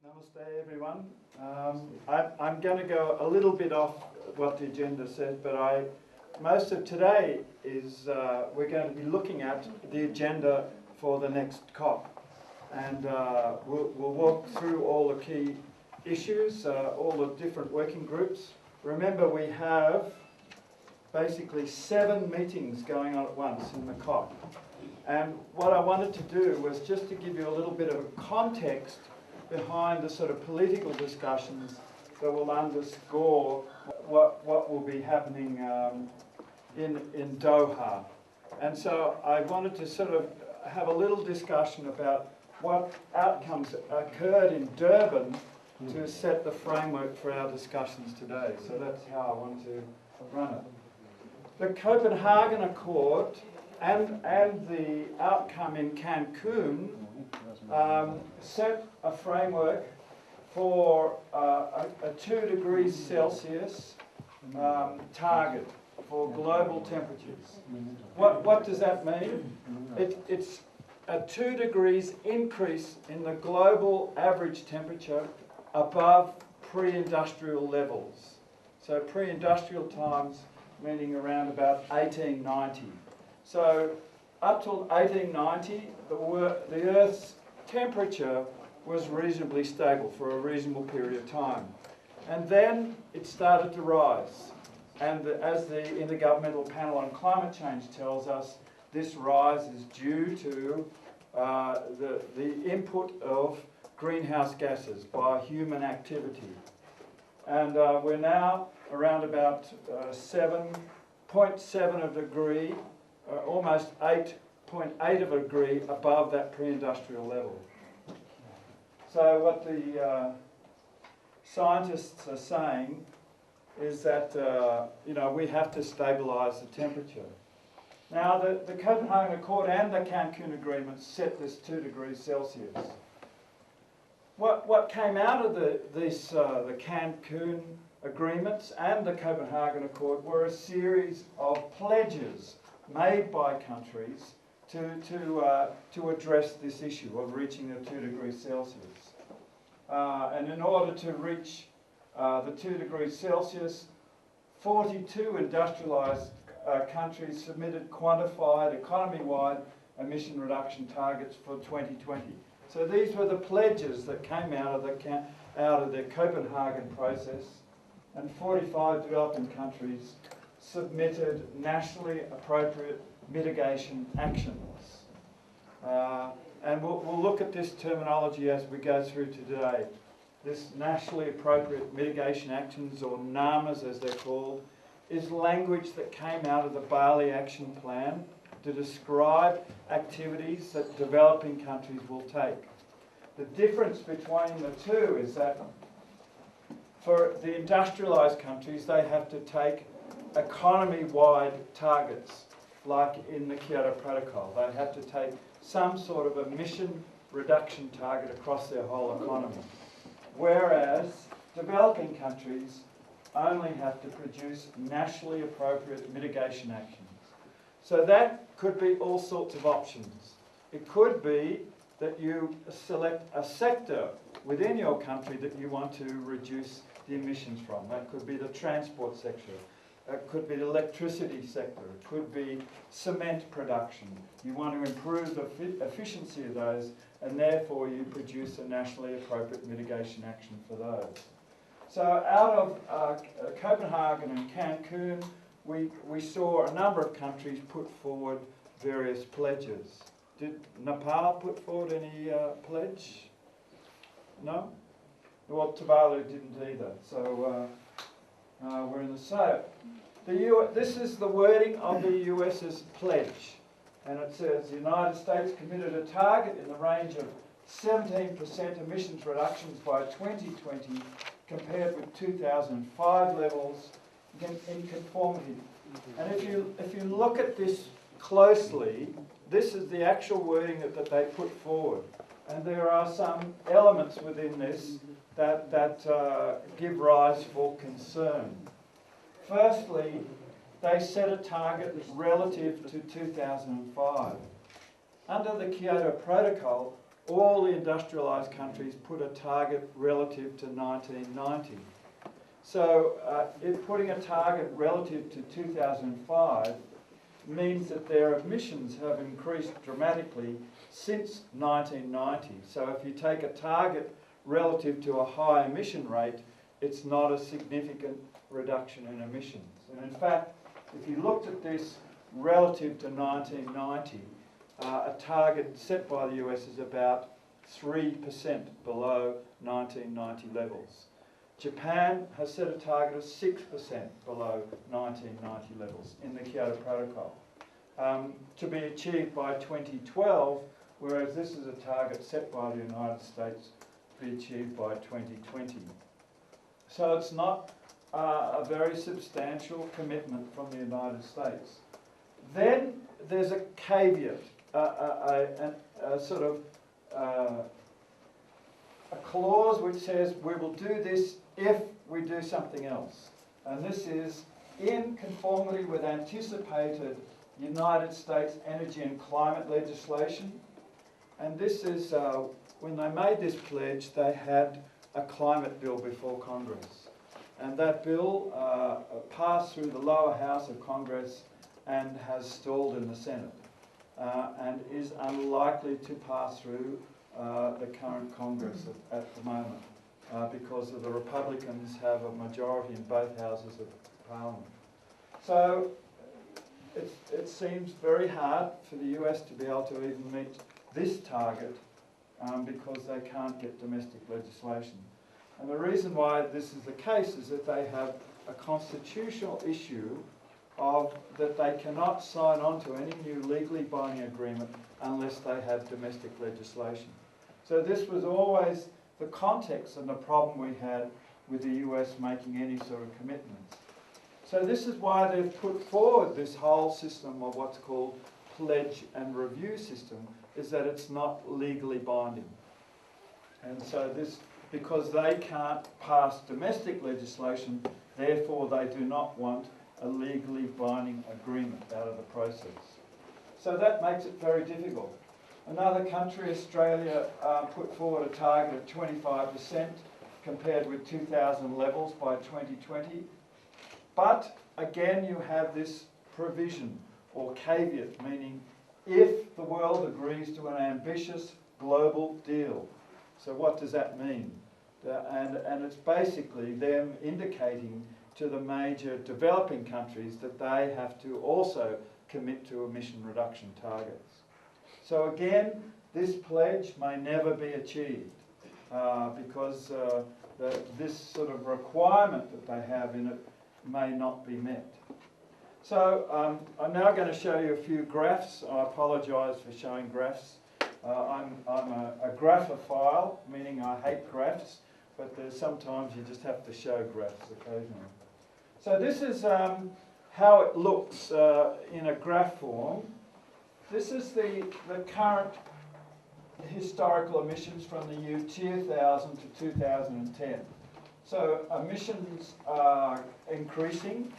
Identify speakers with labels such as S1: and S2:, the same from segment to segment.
S1: Namaste everyone. I'm going to go a little bit off what the agenda says, but most of today is we're going to be looking at the agenda for the next COP, and we'll walk through all the key issues, all the different working groups. Remember, we have basically 7 meetings going on at once in the COP, and what I wanted to do was just to give you a little bit of a context behind the sort of political discussions that will underscore what will be happening in Doha. And so I wanted to sort of have a little discussion about what outcomes occurred in Durban to set the framework for our discussions today. So that's how I want to run it. The Copenhagen Accord and the outcome in Cancun set a framework for a 2 degrees Celsius target for global temperatures. What does that mean? It's a 2 degrees increase in the global average temperature above pre-industrial levels. So pre-industrial times meaning around about 1890. So up till 1890, the Earth's temperature was reasonably stable for a reasonable period of time. And then it started to rise. And as the Intergovernmental Panel on Climate Change tells us, this rise is due to the input of greenhouse gases by human activity. And we're now around about 7.7 of a degree, almost 8.8 of a degree above that pre-industrial level. So what the scientists are saying is that we have to stabilise the temperature. Now the Copenhagen Accord and the Cancun Agreement set this 2 degrees Celsius. What came out of the Cancun agreements and the Copenhagen Accord were a series of pledges made by countries to address this issue of reaching the 2 degrees Celsius. And in order to reach the 2 degrees Celsius, 42 industrialised countries submitted quantified economy-wide emission reduction targets for 2020. So these were the pledges that came out of the Copenhagen process, and 45 developing countries submitted nationally appropriate mitigation actions. And we'll look at this terminology as we go through today. This nationally appropriate mitigation actions, or NAMAs as they're called, is language that came out of the Bali Action Plan to describe activities that developing countries will take. The difference between the two is that for the industrialised countries, they have to take economy-wide targets, like in the Kyoto Protocol. They have to take some sort of emission reduction target across their whole economy. Whereas developing countries only have to produce nationally appropriate mitigation actions. So that could be all sorts of options. It could be that you select a sector within your country that you want to reduce the emissions from. That could be the transport sector. It could be the electricity sector. It could be cement production. You want to improve the efficiency of those, and therefore you produce a nationally appropriate mitigation action for those. So out of Copenhagen and Cancun, we saw a number of countries put forward various pledges. Did Nepal put forward any pledge? No? Well, Tuvalu didn't either. So we're in the same. This is the wording of the US's pledge. And it says, the United States committed a target in the range of 17% emissions reductions by 2020 compared with 2005 levels in conformity. And if you look at this closely, this is the actual wording that they put forward. And there are some elements within this that give rise for concern. Firstly, they set a target relative to 2005. Under the Kyoto Protocol, all the industrialised countries put a target relative to 1990. So if putting a target relative to 2005 means that their emissions have increased dramatically since 1990. So if you take a target relative to a high emission rate, it's not a significant reduction in emissions. And in fact, if you looked at this relative to 1990, a target set by the US is about 3% below 1990 levels. Japan has set a target of 6% below 1990 levels in the Kyoto Protocol, to be achieved by 2012, whereas this is a target set by the United States to be achieved by 2020. So it's not a very substantial commitment from the United States. Then there's a caveat, a sort of a clause which says we will do this if we do something else. And this is in conformity with anticipated United States energy and climate legislation. And this is, when they made this pledge, they had a climate bill before Congress. And that bill passed through the lower house of Congress and has stalled in the Senate, and is unlikely to pass through the current Congress at the moment, because the Republicans have a majority in both houses of Parliament. So it seems very hard for the US to be able to even meet this target, because they can't get domestic legislation. And the reason why this is the case is that they have a constitutional issue of that they cannot sign on to any new legally binding agreement unless they have domestic legislation. So this was always the context and the problem we had with the US making any sort of commitments. So this is why they've put forward this whole system of what's called pledge and review system, is that it's not legally binding. And so this, because they can't pass domestic legislation, therefore they do not want a legally binding agreement out of the process. So that makes it very difficult. Another country, Australia, put forward a target of 25% compared with 2000 levels by 2020. But again, you have this provision or caveat, meaning if the world agrees to an ambitious global deal. So what does that mean? And it's basically them indicating to the major developing countries that they have to also commit to emission reduction targets. So again, this pledge may never be achieved because this sort of requirement that they have in it may not be met. So I'm now going to show you a few graphs. I apologise for showing graphs. I'm a graphophile, meaning I hate graphs, but sometimes you just have to show graphs occasionally. So this is how it looks in a graph form. This is the current historical emissions from the year 2000 to 2010. So emissions are increasing,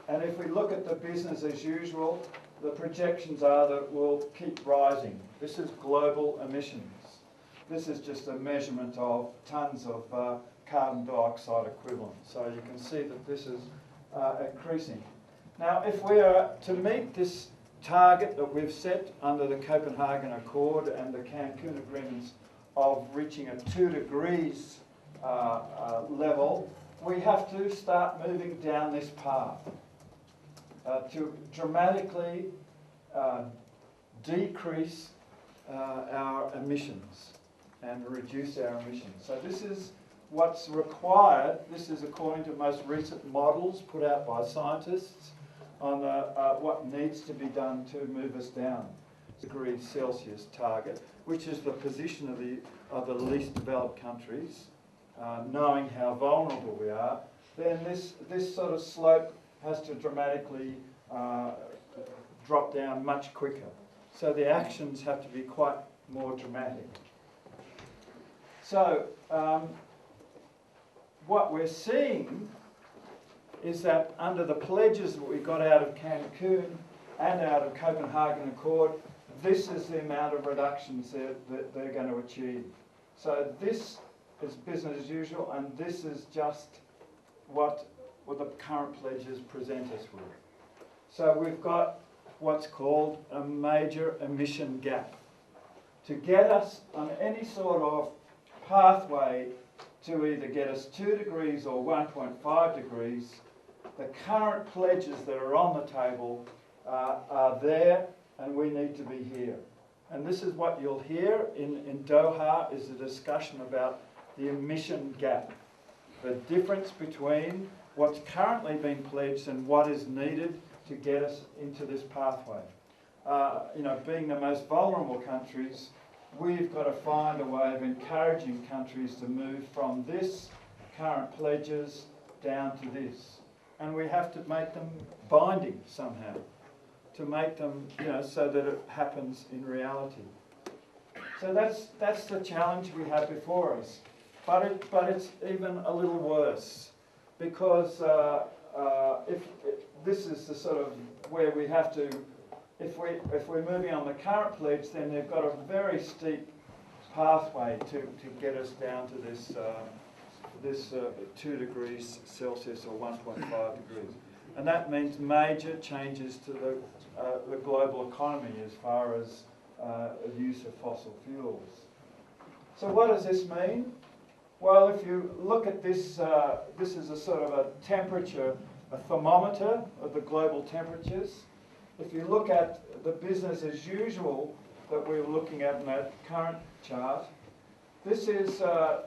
S1: and if we look at the business as usual, the projections are that it will keep rising. This is global emissions. This is just a measurement of tonnes of carbon dioxide equivalent. So you can see that this is increasing. Now, if we are to meet this target that we've set under the Copenhagen Accord and the Cancun agreements of reaching a 2 degrees level, we have to start moving down this path to dramatically decrease our emissions and reduce our emissions. So this is what's required. This is according to most recent models put out by scientists on what needs to be done to move us down degrees Celsius target, which is the position of the least developed countries, knowing how vulnerable we are. Then this sort of slope has to dramatically drop down much quicker. So the actions have to be quite more dramatic. So what we're seeing is that under the pledges that we got out of Cancun and out of Copenhagen Accord, this is the amount of reductions that they're going to achieve. So this is business as usual, and this is just what the current pledges present us with. So we've got what's called a major emission gap. To get us on any sort of pathway to either get us 2 degrees or 1.5 degrees, the current pledges that are on the table are there, and we need to be here. And this is what you'll hear in Doha, is a discussion about the emission gap, the difference between what's currently been pledged and what is needed to get us into this pathway. Being the most vulnerable countries, we've got to find a way of encouraging countries to move from this current pledges down to this. And we have to make them binding somehow, to make them, so that it happens in reality. So that's the challenge we have before us. But it's even a little worse, because if this is the sort of where we have to, if we're moving on the current pledge, then they've got a very steep pathway to get us down to this 2 degrees Celsius or 1.5 degrees. And that means major changes to the global economy as far as the use of fossil fuels. So what does this mean? Well, if you look at this, this is a sort of a temperature, a thermometer of the global temperatures. If you look at the business as usual that we're looking at in that current chart, this is the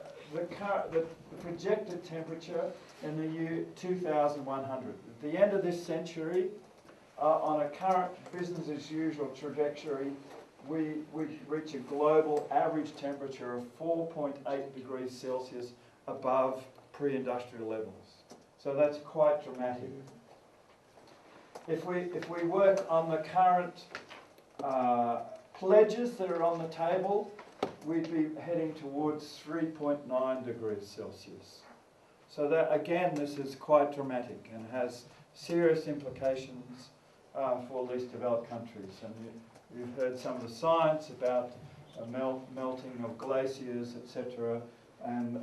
S1: projected temperature in the year 2100. At the end of this century, on a current business as usual trajectory, we reach a global average temperature of 4.8 degrees Celsius above pre-industrial levels. So that's quite dramatic. If we work on the current pledges that are on the table, we'd be heading towards 3.9 degrees Celsius. So that, again, this is quite dramatic and has serious implications for least developed countries. And you've heard some of the science about melting of glaciers, etc., and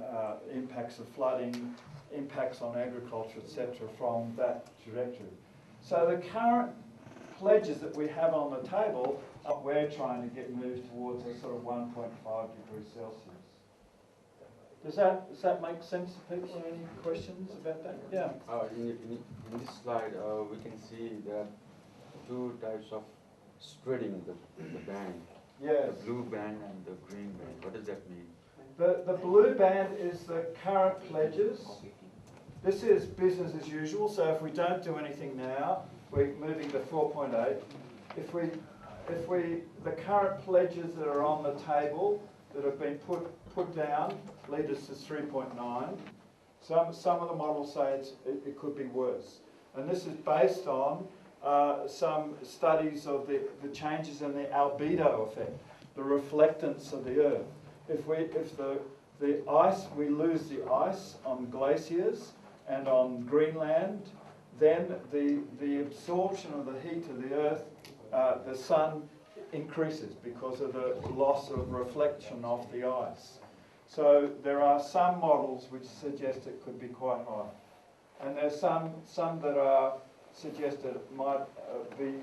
S1: impacts of flooding, impacts on agriculture, etc., from that trajectory. So the current pledges that we have on the table, we're trying to get moved towards a sort of 1.5 degrees Celsius. Does that make sense to people? Any questions about that? Yeah.
S2: In this slide, we can see there are 2 types of spreading the band.
S1: Yes.
S2: The blue band and the green band. What does that mean?
S1: The blue band is the current pledges. This is business as usual, so if we don't do anything now, we're moving to 4.8. The current pledges that are on the table that have been put down lead us to 3.9. Some of the models say it could be worse. And this is based on some studies of the changes in the albedo effect, the reflectance of the Earth. If the ice, we lose the ice on glaciers and on Greenland, then the absorption of the heat of the Earth, the sun, increases because of the loss of reflection off the ice. So there are some models which suggest it could be quite high. And there's some that are suggested it might be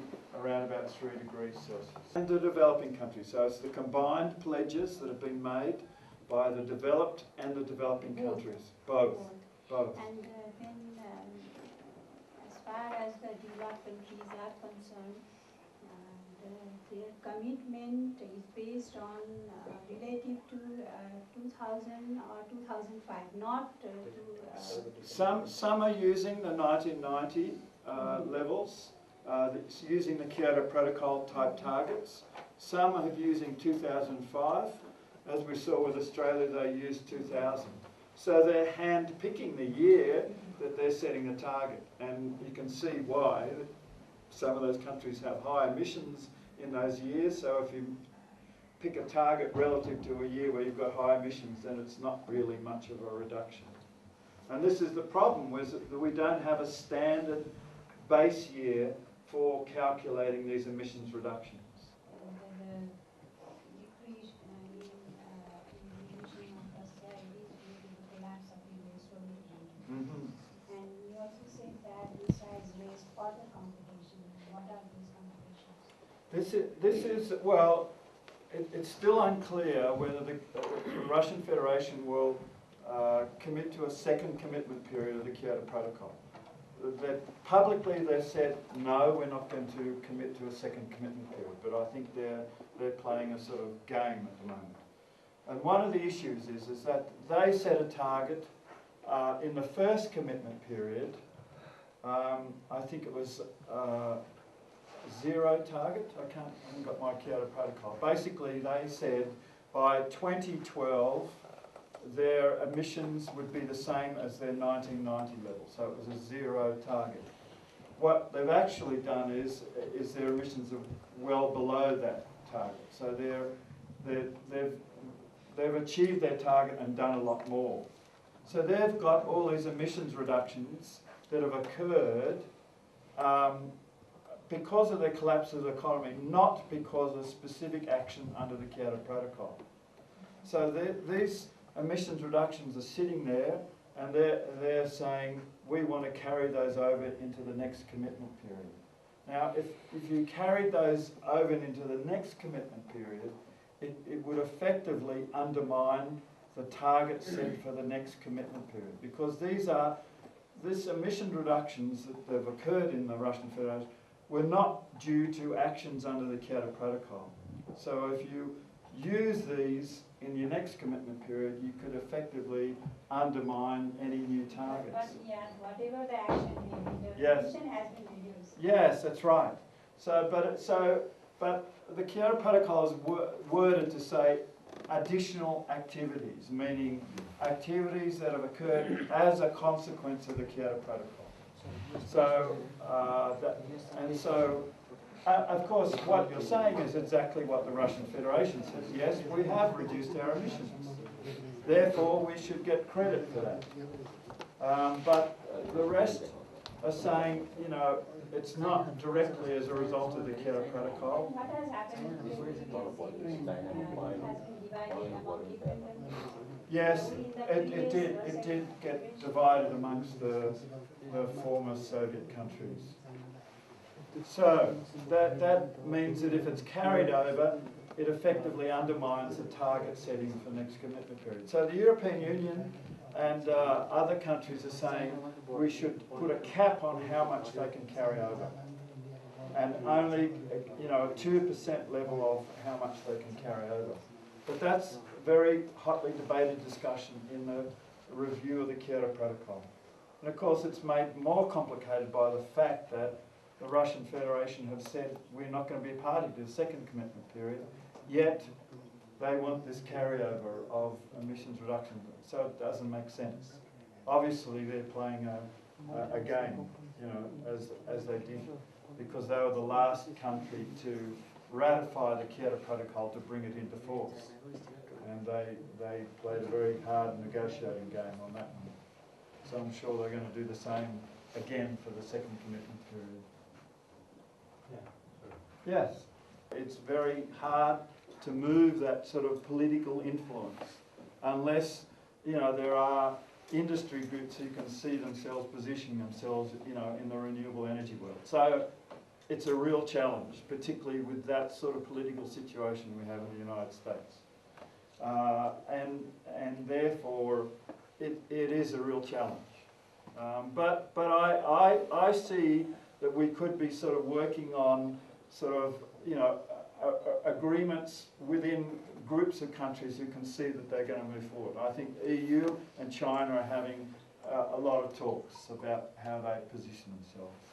S1: around about 3 degrees Celsius. And the developing countries, so it's the combined pledges that have been made by the developed and the developing countries, both.
S3: And then as far as the developed countries are concerned, their commitment is based on relative to 2000 or 2005, not to...
S1: Some are using the 1990 levels, using the Kyoto Protocol type targets. Some are using 2005. As we saw with Australia, they used 2000. So they're hand-picking the year that they're setting the target. And you can see why. Some of those countries have high emissions in those years. So if you pick a target relative to a year where you've got high emissions, then it's not really much of a reduction. And this is the problem, was that we don't have a standard base year for calculating these emissions reductions. this is well, it's still unclear whether the Russian Federation will commit to a second commitment period of the Kyoto Protocol. Publicly they've said, no, we're not going to commit to a second commitment period, but I think they're playing a sort of game at the moment. And one of the issues is that they set a target in the first commitment period. I think it was zero target. I haven't got my Kyoto Protocol. Basically, they said by 2012 their emissions would be the same as their 1990 level. So it was a zero target. What they've actually done is their emissions are well below that target. So they've achieved their target and done a lot more. So they've got all these emissions reductions that have occurred because of the collapse of the economy, not because of specific action under the Kyoto Protocol. So these emissions reductions are sitting there, and they're saying, we want to carry those over into the next commitment period. Now, if you carried those over into the next commitment period, it would effectively undermine the target set for the next commitment period, because these emission reductions that have occurred in the Russian Federation were not due to actions under the Kyoto Protocol. So if you use these in your next commitment period, you could effectively undermine any new targets.
S3: But yeah, whatever the action may be, the
S1: Yes.
S3: emission has been reduced.
S1: Yes, that's right. But the Kyoto Protocol is worded to say additional activities, meaning activities that have occurred as a consequence of the Kyoto Protocol. So, of course, what you're saying is exactly what the Russian Federation says. Yes, we have reduced our emissions. Therefore, we should get credit for that. But the rest are saying, you know, it's not directly as a result of the Kyoto Protocol.
S3: What has happened is it has been divided among different countries.
S1: Yes, it did get divided amongst the former Soviet countries. So that means that if it's carried over, it effectively undermines the target setting for next commitment period. So the European Union and other countries are saying we should put a cap on how much they can carry over, and only a 2% level of how much they can carry over. But that's a very hotly debated discussion in the review of the Kyoto Protocol. And of course it's made more complicated by the fact that the Russian Federation have said we're not going to be a party to the second commitment period, yet they want this carryover of emissions reduction. So it doesn't make sense. Obviously they're playing a game, as they did, because they were the last country to ratify the Kyoto Protocol to bring it into force. And they played a very hard negotiating game on that one. So I'm sure they're going to do the same again for the second commitment period. Yes, it's very hard to move that sort of political influence unless, there are industry groups who can see themselves positioning themselves, in the renewable energy world. So it's a real challenge, particularly with that sort of political situation we have in the United States. And therefore, it is a real challenge. But I see that we could be sort of working on sort of, agreements within groups of countries who can see that they're going to move forward. I think EU and China are having a lot of talks about how they position themselves.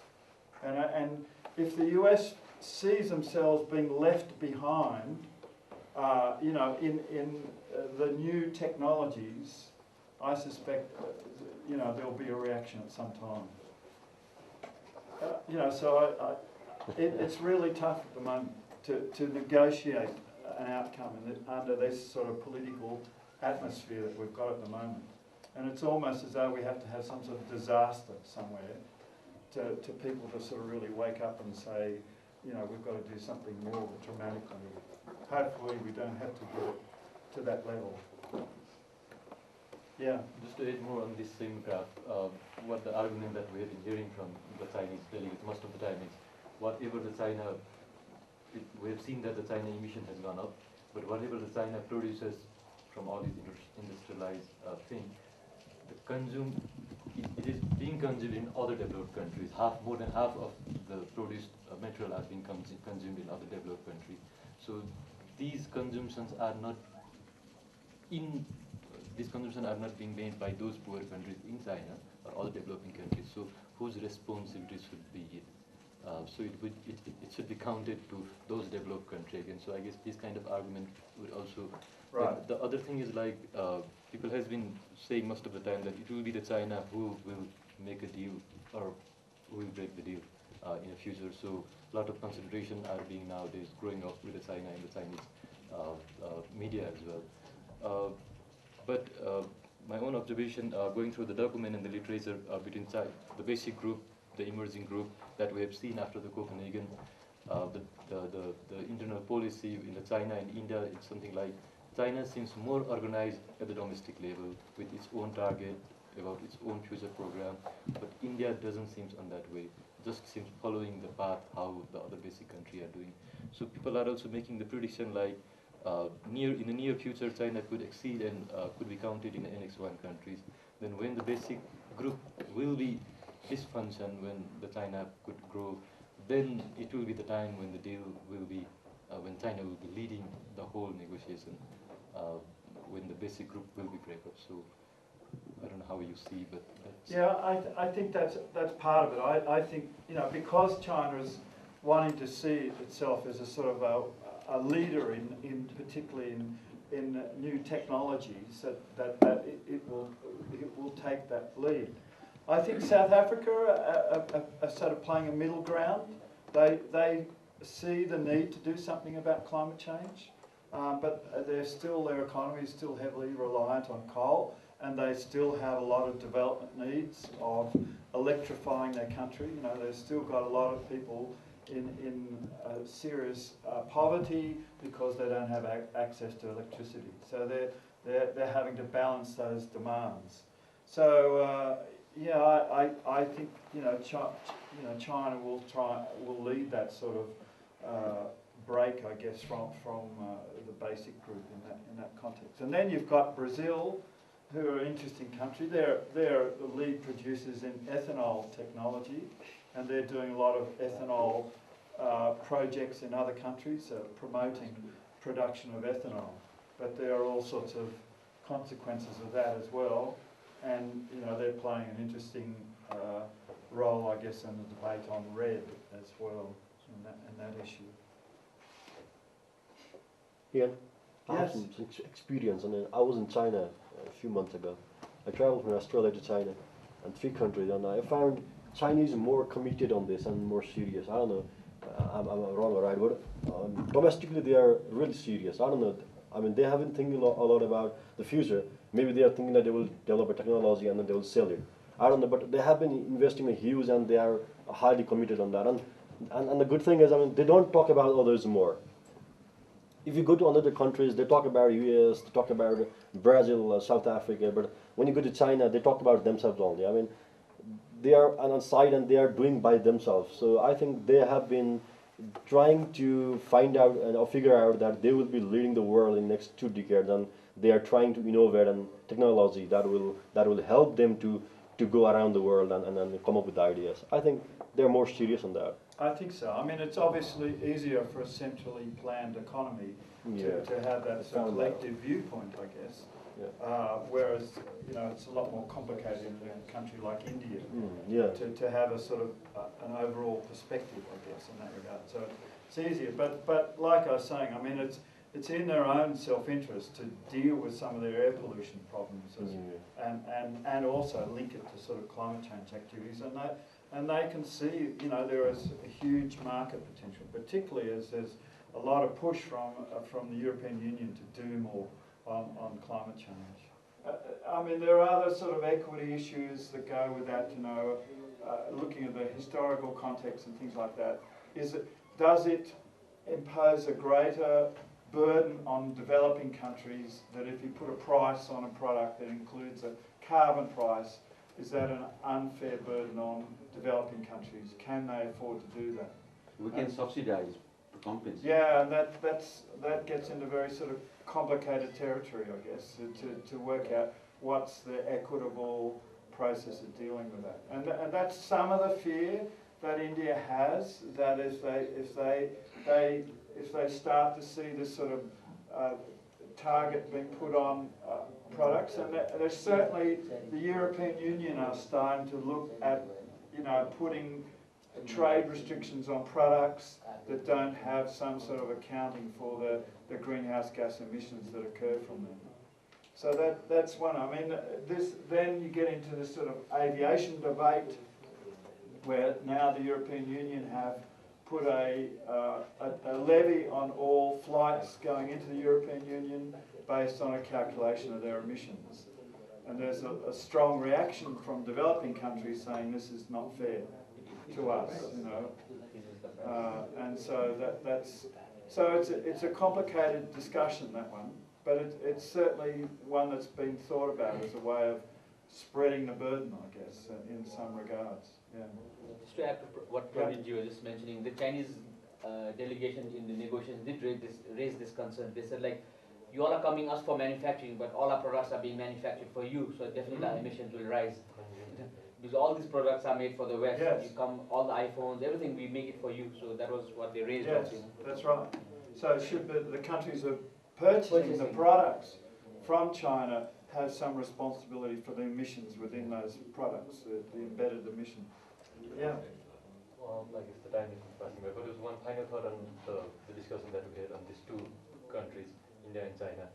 S1: And if the US sees themselves being left behind, in the new technologies, I suspect, there'll be a reaction at some time. So it's really tough at the moment to negotiate an outcome under this sort of political atmosphere that we've got at the moment. And it's almost as though we have to have some sort of disaster somewhere to people to sort of really wake up and say, we've got to do something more dramatically. Hopefully we don't have to get it to that level. Yeah.
S4: Just to add more on this same graph, what the argument that we have been hearing from the Chinese delegates most of the time is whatever the China we have seen that the China emission has gone up, but whatever the China produces from all these industrialized things, it is being consumed in other developed countries. More than half of the produced material are being consumed in other developed countries. So these consumptions are not being made by those poor countries in China or other developing countries. So whose responsibility should be it? So it should be counted to those developed countries again. So I guess this kind of argument would also.
S1: Right.
S4: The other thing is like people has been saying most of the time that it will be the China who will make a deal or who will break the deal in the future. So a lot of concentration are being nowadays growing up with the China and the Chinese media as well. But my own observation going through the document and the literature between the basic group, the emerging group that we have seen after the Copenhagen, the internal policy in the China and India, it's something like China seems more organized at the domestic level with its own target about its own future program, but India doesn't seem on that way. Just seems following the path how the other basic country are doing. So people are also making the prediction like in the near future China could exceed and could be counted in the NX1 countries. Then when the basic group will be dysfunction, when the China could grow, then it will be the time when the deal will be, when China will be leading the whole negotiation, when the basic group will be break up. So I don't know how you see, but that's
S1: Yeah, I think that's part of it. I think, because China is wanting to see itself as a sort of a leader in particularly in new technologies, that it will take that lead. I think South Africa are sort of playing a middle ground. They see the need to do something about climate change, but their economy is still heavily reliant on coal, and they still have a lot of development needs of electrifying their country. They've still got a lot of people in serious poverty because they don't have access to electricity. So they're having to balance those demands. So I think China will lead that sort of break, I guess, from the basic group in that context. And then you've got Brazil, who are an interesting country. They're the lead producers in ethanol technology, and they're doing a lot of ethanol projects in other countries, promoting production of ethanol. But there are all sorts of consequences of that as well, and they're playing an interesting role, I guess, in the debate on red as well, in that issue.
S3: Ian, I have
S1: Yes.
S3: some experience, and I was in China a few months ago. I traveled from Australia to China and 3 countries, and I found Chinese more committed on this and more serious. I don't know, I'm wrong or right, but domestically they are really serious. I don't know. I mean, they haven't thinking a lot about the future. Maybe they are thinking that they will develop a technology and then they will sell it. I don't know, but they have been investing a huge, and they are highly committed on that. And the good thing is, I mean, they don't talk about others more. If you go to other countries, they talk about US, they talk about Brazil, South Africa, but when you go to China, they talk about themselves only. I mean, they are on side and they are doing by themselves. So I think they have been trying to find out or figure out that they will be leading the world in the next 2 decades, and they are trying to innovate and technology that will help them to go around the world and come up with ideas. I think they're more serious on that.
S1: I think so. I mean, it's obviously easier for a centrally planned economy to have that sort of collective viewpoint, I guess.
S3: Yeah.
S1: Whereas, it's a lot more complicated in a country like India to have a sort of an overall perspective, I guess, in that regard. So it's easier. But like I was saying, I mean, it's in their own self-interest to deal with some of their air pollution problems and also link it to sort of climate change activities. And they can see, there is a huge market potential, particularly as there's a lot of push from the European Union to do more on climate change. I mean, there are other sort of equity issues that go with that, looking at the historical context and things like that. Does it impose a greater burden on developing countries that if you put a price on a product that includes a carbon price, is that an unfair burden on developing countries? Can they afford to do that?
S2: We can subsidize compensate.
S1: Yeah, and that gets into very sort of complicated territory, I guess, to work out what's the equitable process of dealing with that. And that's some of the fear that India has, that if they start to see this sort of target being put on products, and there's certainly the European Union are starting to look at, you know, putting trade restrictions on products that don't have some sort of accounting for the greenhouse gas emissions that occur from them. So that's one. I mean, then you get into this sort of aviation debate, where now the European Union have put a levy on all flights going into the European Union based on a calculation of their emissions. And there's a strong reaction from developing countries saying this is not fair to us, you know. And so it's a complicated discussion, that one, but it's certainly one that's been thought about as a way of spreading the burden, I guess, in some regards. Yeah.
S5: Just to add to what Praveen was just mentioning, the Chinese delegation in the negotiations did raise this concern. They said, like, you all are coming us for manufacturing, but all our products are being manufactured for you, so definitely our emissions will rise. Because all these products are made for the West.
S1: Yes.
S5: You come, all the iPhones, everything, we make it for you. So that was what they raised.
S1: Yes,
S5: also.
S1: that's right. So should the countries are purchasing the products from China have some responsibility for the emissions within those products, the embedded emission. Yeah.
S4: Well, I guess the time is passing by, but there was one final thought on the discussion that we had on these two countries, India and China,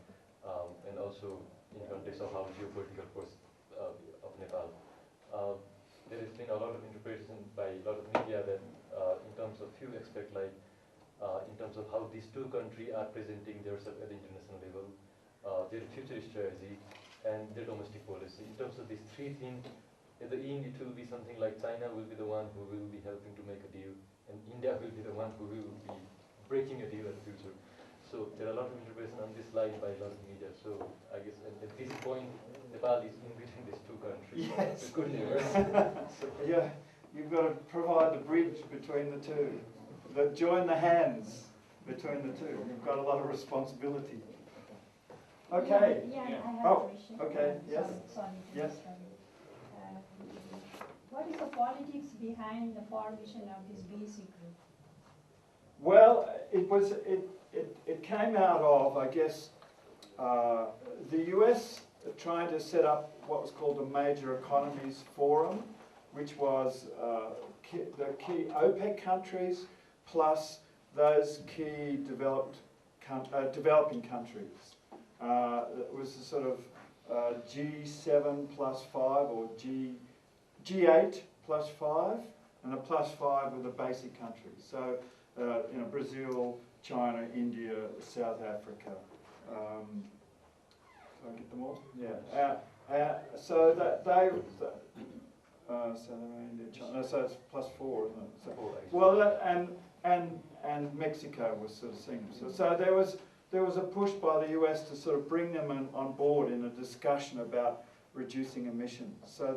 S4: and also in context of how geopolitical force of Nepal. There has been a lot of interpretation by a lot of media that in terms of few aspects, like in terms of how these two countries are presenting themselves at the international level, their future strategy and their domestic policy. In terms of these three things, at the end it will be something like China will be the one who will be helping to make a deal, and India will be the one who will be breaking a deal at the future. So there are a lot of interpretation on this slide by a lot of media. So I guess at this point, Nepal is in between these two countries.
S1: Yes.
S4: Good news.
S1: Yeah, you've got to provide the bridge between the two. Join the hands between the two. You've got a lot of responsibility. Okay.
S6: Yeah, I have
S1: Oh,
S6: a question.
S1: okay, yes.
S6: Sorry.
S1: Yes.
S6: What is the politics behind the formation of this basic group?
S1: Well, it came out of, I guess, the US trying to set up what was called the Major Economies Forum, which was the key OPEC countries plus those key developing countries. It was a sort of G7 plus 5 or G8 plus 5, and the plus 5 were the basic countries. So, you know, Brazil, China, India, South Africa. Did I get them all? Yeah. So that they, South India, China. So it's plus 4, isn't it? So, well, and Mexico was sort of seen. So there was a push by the US to sort of bring them on board in a discussion about reducing emissions. So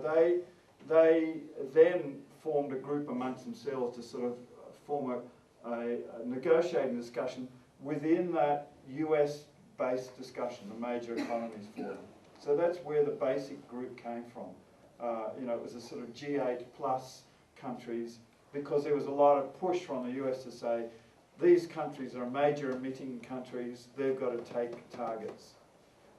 S1: they then formed a group amongst themselves to sort of form a negotiating discussion within that US-based discussion, the Major Economies Forum. So that's where the basic group came from. You know, it was a sort of G8 plus countries, because there was a lot of push from the US to say, these countries are major emitting countries, they've got to take targets.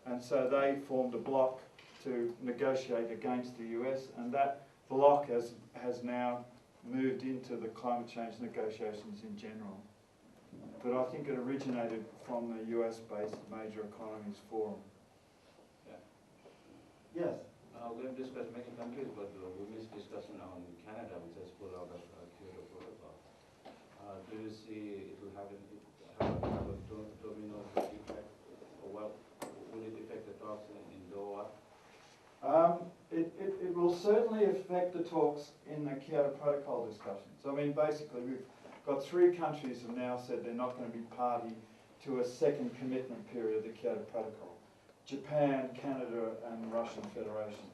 S1: And so they formed a bloc to negotiate against the US, and that bloc has now moved into the climate change negotiations in general. But I think it originated from the US-based Major Economies Forum. Yes?
S7: We have discussed many countries, but we missed discussion on Canada, which has pulled out of Kyoto Protocol. Do you see it will have a domino effect, or what will it affect the talks in Doha?
S1: It will certainly affect the talks in the Kyoto Protocol discussions. I mean, basically, we've got 3 countries have now said they're not going to be party to a second commitment period of the Kyoto Protocol. Japan, Canada, and Russian Federation.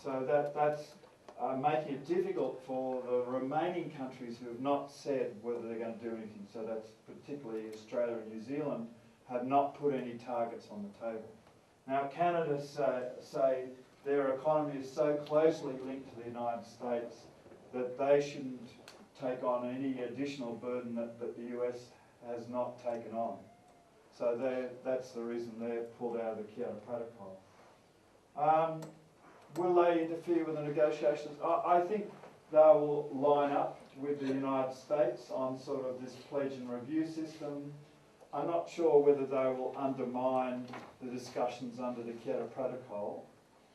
S1: So making it difficult for the remaining countries who have not said whether they're going to do anything. So that's particularly Australia and New Zealand have not put any targets on the table. Now Canada say their economy is so closely linked to the United States that they shouldn't take on any additional burden that the US has not taken on. So that's the reason they're pulled out of the Kyoto Protocol. Will they interfere with the negotiations? I think they will line up with the United States on sort of this pledge and review system. I'm not sure whether they will undermine the discussions under the Kyoto Protocol.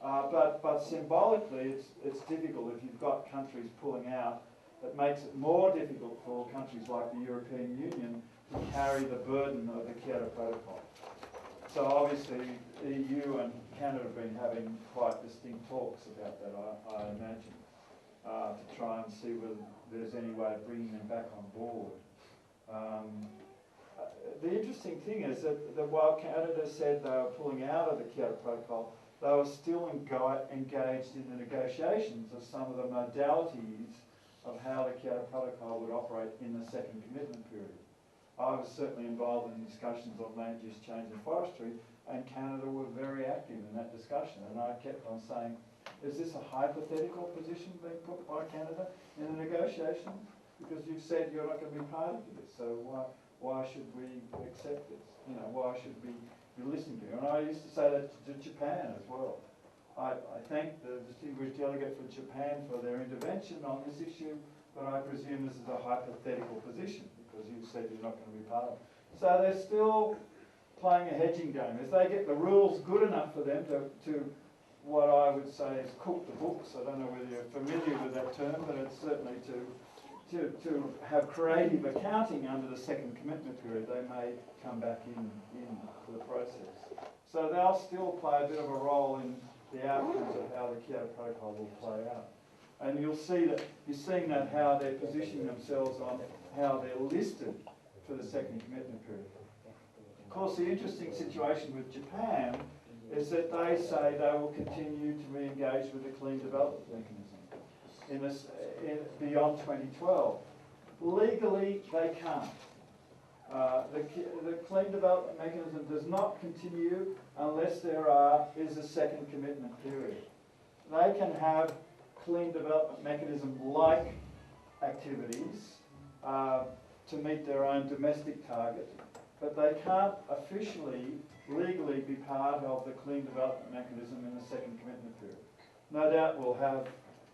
S1: But symbolically, it's difficult if you've got countries pulling out. It makes it more difficult for countries like the European Union to carry the burden of the Kyoto Protocol. So obviously, the EU and Canada have been having quite distinct talks about that, I imagine, to try and see whether there's any way of bringing them back on board. The interesting thing is that while Canada said they were pulling out of the Kyoto Protocol, they were still engaged in the negotiations of some of the modalities of how the Kyoto Protocol would operate in the second commitment period. I was certainly involved in discussions on land use change and forestry, and Canada were very active in that discussion. And I kept on saying, is this a hypothetical position being put by Canada in the negotiations? Because you've said you're not going to be party to this, so why should we accept this? You know, why should we be listening to you? And I used to say that to Japan as well. I thank the distinguished delegate for Japan for their intervention on this issue, but I presume this is a hypothetical position because you said you're not going to be part of it. So they're still playing a hedging game. If they get the rules good enough for them to what I would say is cook the books, I don't know whether you're familiar with that term, but it's certainly to have creative accounting under the second commitment period, they may come back into the process. So they'll still play a bit of a role in the outcomes of how the Kyoto Protocol will play out. And you'll see that, you're seeing that how they're positioning themselves on how they're listed for the second commitment period. Of course, the interesting situation with Japan is that they say they will continue to be engaged with the Clean Development Mechanism beyond 2012. Legally, they can't. The Clean Development Mechanism does not continue unless there is a second commitment period. They can have Clean Development Mechanism-like activities to meet their own domestic target, but they can't officially, legally be part of the Clean Development Mechanism in the second commitment period. No doubt we'll have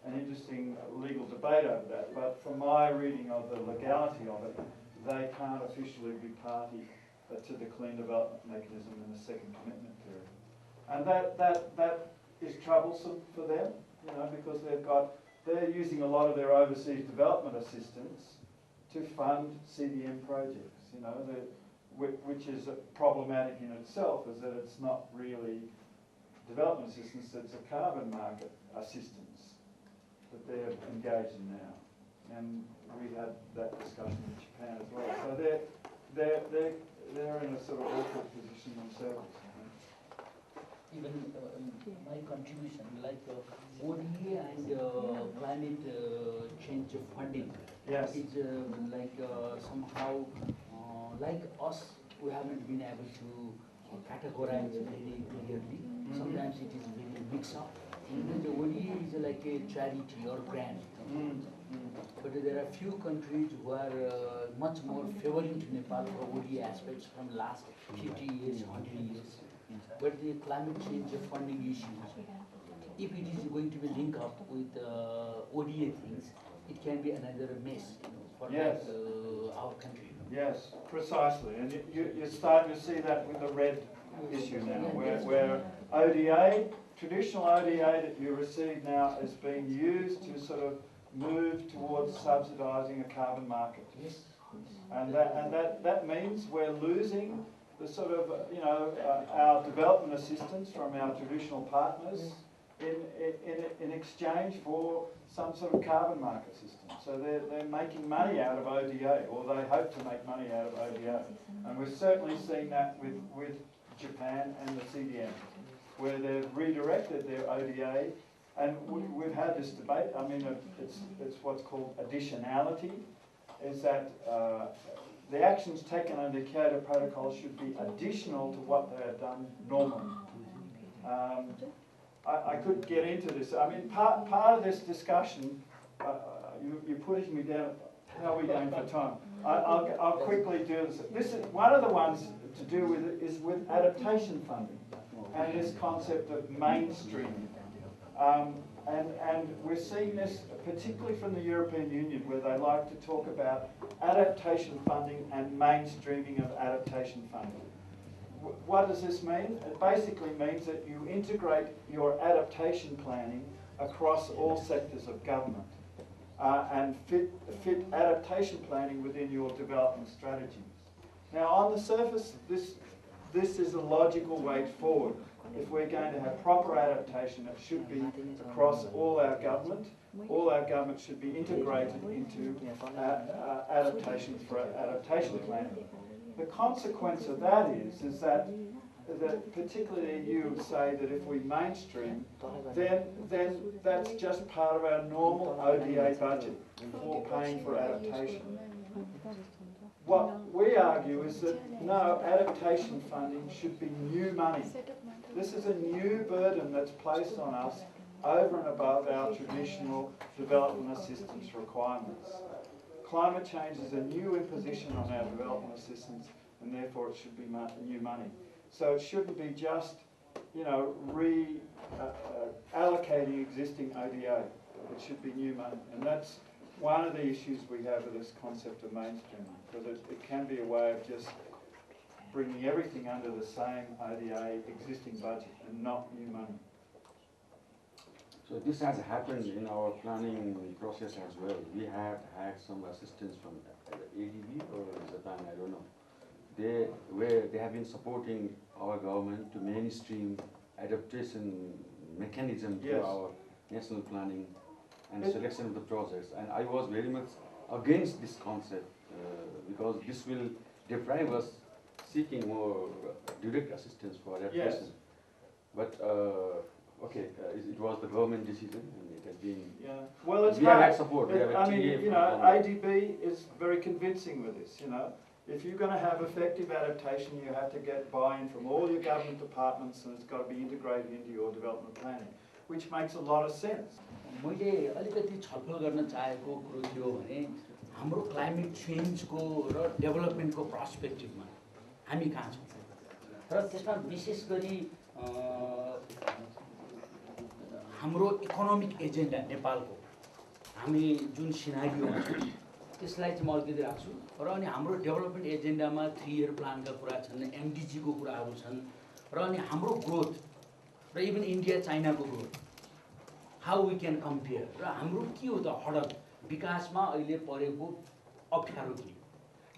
S1: an interesting legal debate over that, but from my reading of the legality of it, they can't officially be party to the Clean Development Mechanism in the second commitment period. And that is troublesome for them, you know, because they're using a lot of their overseas development assistance to fund CDM projects, you know, which is problematic in itself, is that it's not really development assistance, it's a carbon market assistance that they're engaged in now. And we had that discussion in Japan as well. So they're in a sort of awkward position themselves.
S8: Even my contribution, like ODA and climate change funding,
S1: Yes.
S8: is like somehow like us, we haven't been able to categorize very clearly. Sometimes it is very mixed up. Even the ODA is like a charity or grant. But there are few countries who are much more favoring to Nepal for ODA aspects from last 50 years, 100 years. But the climate change funding issues, if it is going to be linked up with ODA things, it can be another mess, you know, for
S1: Yes.
S8: our country.
S1: Yes, precisely. And you're starting to see that with the red issue now, where ODA, traditional ODA that you receive now is being used to sort of move towards subsidising a carbon market.
S8: Yes.
S1: And that means we're losing the sort of, you know, our development assistance from our traditional partners in exchange for some sort of carbon market system. So they're making money out of ODA, or they hope to make money out of ODA. And we're certainly seeing that with Japan and the CDM, where they've redirected their ODA and we've had this debate. I mean, it's what's called additionality, is that the actions taken under the Kyoto Protocol should be additional to what they are done normally. I could get into this. I mean, part of this discussion, you're putting me down. How are we going for time? I'll quickly do this. This is one of the ones to do with it is with adaptation funding and this concept of mainstreaming. And we're seeing this particularly from the European Union, where they like to talk about adaptation funding and mainstreaming of adaptation funding. What does this mean? It basically means that you integrate your adaptation planning across all sectors of government and fit adaptation planning within your development strategies. Now, on the surface, this is a logical way forward. If we're going to have proper adaptation, it should be across all our government. All our government should be integrated into adaptation for adaptation planning. The consequence of that is that particularly you would say that if we mainstream, then that's just part of our normal ODA budget for paying for adaptation. What we argue is that no, adaptation funding should be new money. This is a new burden that's placed on us over and above our traditional development assistance requirements. Climate change is a new imposition on our development assistance, and therefore it should be new money. So it shouldn't be just, allocating existing ODA. It should be new money, and that's one of the issues we have with this concept of mainstreaming, because it can be a way of just bringing everything under the same ODA existing budget and not new money.
S2: So this has happened in our planning process as well. We have had some assistance from ADB or Japan, I don't know. They have been supporting our government to mainstream adaptation mechanism to our national planning and selection of the projects. And I was very much against this concept because this will deprive us seeking more direct assistance for adaptation.
S1: Yes.
S2: But okay, it was the government decision, and it has been.
S1: Yeah. Well, it's
S2: we
S1: hard.
S2: have had support. We have
S1: I mean, ADB is very convincing with this. If you're going to have effective adaptation, you have to get buy-in from all your government departments, and it's got to be integrated into your development planning, which makes a lot of sense.
S8: मैले अलिकति छलफल गर्न चाहेको कुरो के हो भने हाम्रो क्लाइमेट चेन्जको र डेभलपमेन्टको पर्सपेक्टिभमा हामी कहाँ छौँ र त्यसमा विशेष गरी हाम्रो इकोनोमिक एजेन्डा नेपालको हामी जुन सिनारियोमा छौँ त्यसलाई चाहिँ म अलिकति राख्छु र अनि हाम्रो डेभलपमेन्ट एजेन्डामा 3 इयर प्लानका कुरा छन्, एमडिजीको कुराहरू छन् र अनि हाम्रो ग्रोथ र इभन इन्डिया चाइनाको growth how we can compare र हाम्रो के हो त हडल विकासमा अहिले परेको अप्ठ्यारो के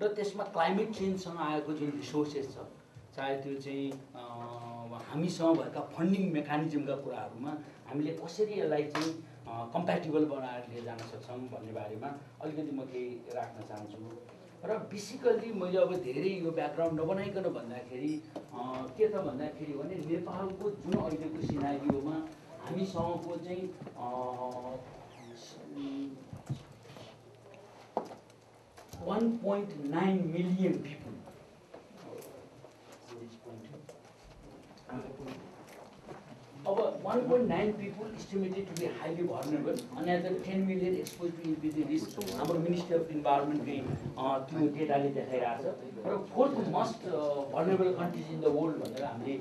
S8: र त्यसमा क्लाइमेट चेन्जसँग आएको जुन रिसोर्सेस छ, चाहे त्यो चाहिँ हामीसँग भएका फन्डिङ मेकानिजमका कुराहरूमा हामीले कसरी यसलाई चाहिँ कम्प्याटिबल बनाएर लिएर जान सक्छौँ भन्ने बारेमा अलिकति म केही राख्न चाहन्छु। र बेसिकल्ली मैले अब धेरै यो ब्याकग्राउन्ड नबनाइकन भन्दाखेरि के त भन्दाखेरि भने नेपालको जुन अहिलेको सिनारियोमा हामीसँगको चाहिँ 1.9 million people. About 1.9 people estimated to be highly vulnerable. Another 10 million exposed to the risk. Our Ministry of Environment to data dekhaiरहेछ raw fourth most vulnerable countries in the world भनेर हामीले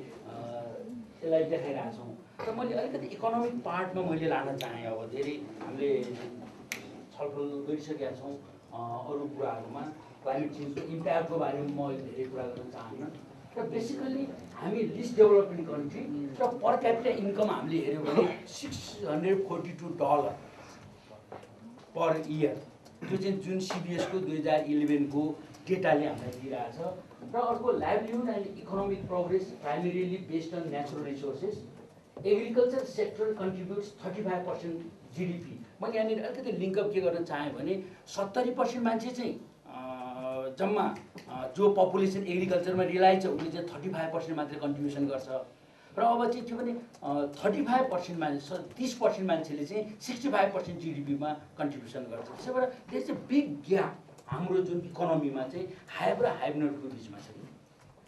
S8: यसलाई देखाइरहेछौँ। र मैले अलिकति इकोनोमिक पार्टमा मैले लान चाहे। अब धेरै हामीले छलफल गरिसकेका छौँ अरू कुराहरूमा क्लाइमेट चेन्जको इम्प्याक्टको बारेमा म धेरै कुरा गर्न चाहन्न। र बेसिकली हामी लिस्ट डेभलपमेन्ट कन्ट्री र पर क्यापिटा इन्कम हामीले हेऱ्यौँ भने $642 पर इयर, त्यो चाहिँ जुन सिबिएसको 2011 को डेटाले हामीलाई दिइरहेछ। र अर्को livelihood and economic progress primarily based on natural resources, agriculture sector contributes 35% GDP. मैले यहाँनिर अलिकति लिङ्कअप के गर्न चाहेँ भने 70% मान्छे चाहिँ जम्मा जो पपुलेसन एग्रिकल्चरमा रिलाइ छ उसले चाहिँ 35% मात्रै कन्ट्रिब्युसन गर्छ र अब चाहिँ के भने 35% मान्छे 30% मान्छेले चाहिँ 65% GDP-मा कन्ट्रिब्युसन गर्छ। त्यसो भएर there is a big gap हाम्रो जुन इकोनोमीमा चाहिँ हाइब र हाइब नटको बिचमा छ।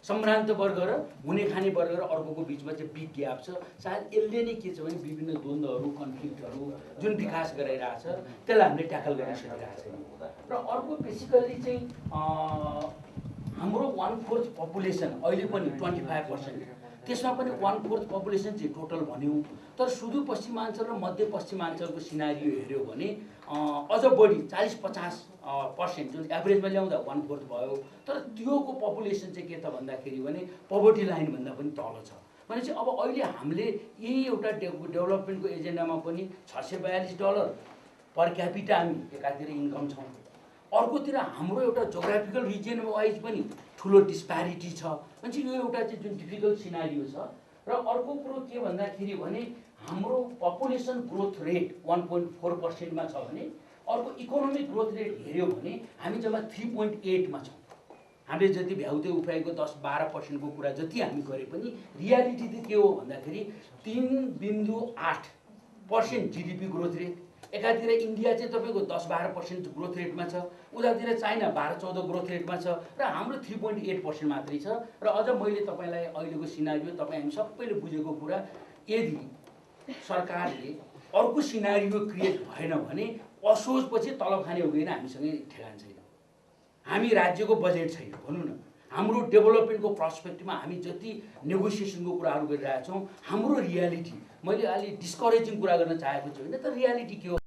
S8: सम्भ्रान्त वर्ग र हुने खाने वर्ग र अर्कोको बिचमा चाहिँ बिग ग्याप छ। सायद यसले नै के छ भने विभिन्न द्वन्द्वहरू कन्फ्लिक्टहरू जुन विकास गराइरहेछ त्यसलाई हामीले ट्याकल गर्न सकिरहेको छैन। र अर्को बेसिकल्ली चाहिँ हाम्रो 1/4 पपुलेसन अहिले पनि 25%, त्यसमा पनि 1/4 पपुलेसन चाहिँ टोटल भन्यौँ। तर सुदूरपश्चिमाञ्चल र मध्यपश्चिमाञ्चलको सिनारियो हेऱ्यो भने अझ बढी 40-50% जुन एभरेजमा ल्याउँदा 1/4 भयो। तर त्योको पपुलेसन चाहिँ के त भन्दाखेरि भने पोभर्टी लाइनभन्दा पनि तल छ। भनेपछि अब अहिले हामीले यही एउटा डेभलपमेन्टको एजेन्डामा पनि $642 पर क्यापिटा हामी एकातिर इन्कम छौँ, अर्कोतिर हाम्रो एउटा जोग्राफिकल रिजन वाइज पनि ठुलो डिस्प्यारिटी छ। भनेपछि यो एउटा चाहिँ जुन डिफिकल्ट सिनारियो छ। र अर्को कुरो के भन्दाखेरि भने हाम्रो पपुलेसन ग्रोथ रेट 1.4%मा छ भने अर्को इकोनोमिक ग्रोथ रेट हेऱ्यो भने हामी जम्मा 3.8मा छौँ। हामीले जति भ्याउते उफ्राइको 10-12%को कुरा जति हामी गरे पनि रियालिटी चाहिँ के हो भन्दाखेरि 3.8% GDP ग्रोथ रेट। एकातिर इन्डिया चाहिँ तपाईँको 10-12% ग्रोथ रेटमा छ, उतातिर चाइना 12-14 ग्रोथ रेटमा छ र हाम्रो 3.8% मात्रै छ। र अझ मैले तपाईँलाई अहिलेको सिनारियो तपाईँ हामी सबैले बुझेको कुरा, यदि सरकारले अर्को सिनारियो क्रिएट भएन भने असोजपछि तलब खाने हो कि हामीसँगै ठेगान छैन। हामी राज्यको बजेट छैन भनौँ न, हाम्रो डेभलपमेन्टको पर्सपेक्टिभमा हामी जति नेगोसिएसनको कुराहरू गरिरहेका छौँ, हाम्रो रियालिटी मैले अलि डिस्करेजिङ कुरा गर्न चाहेको छु होइन, तर रियालिटी के हो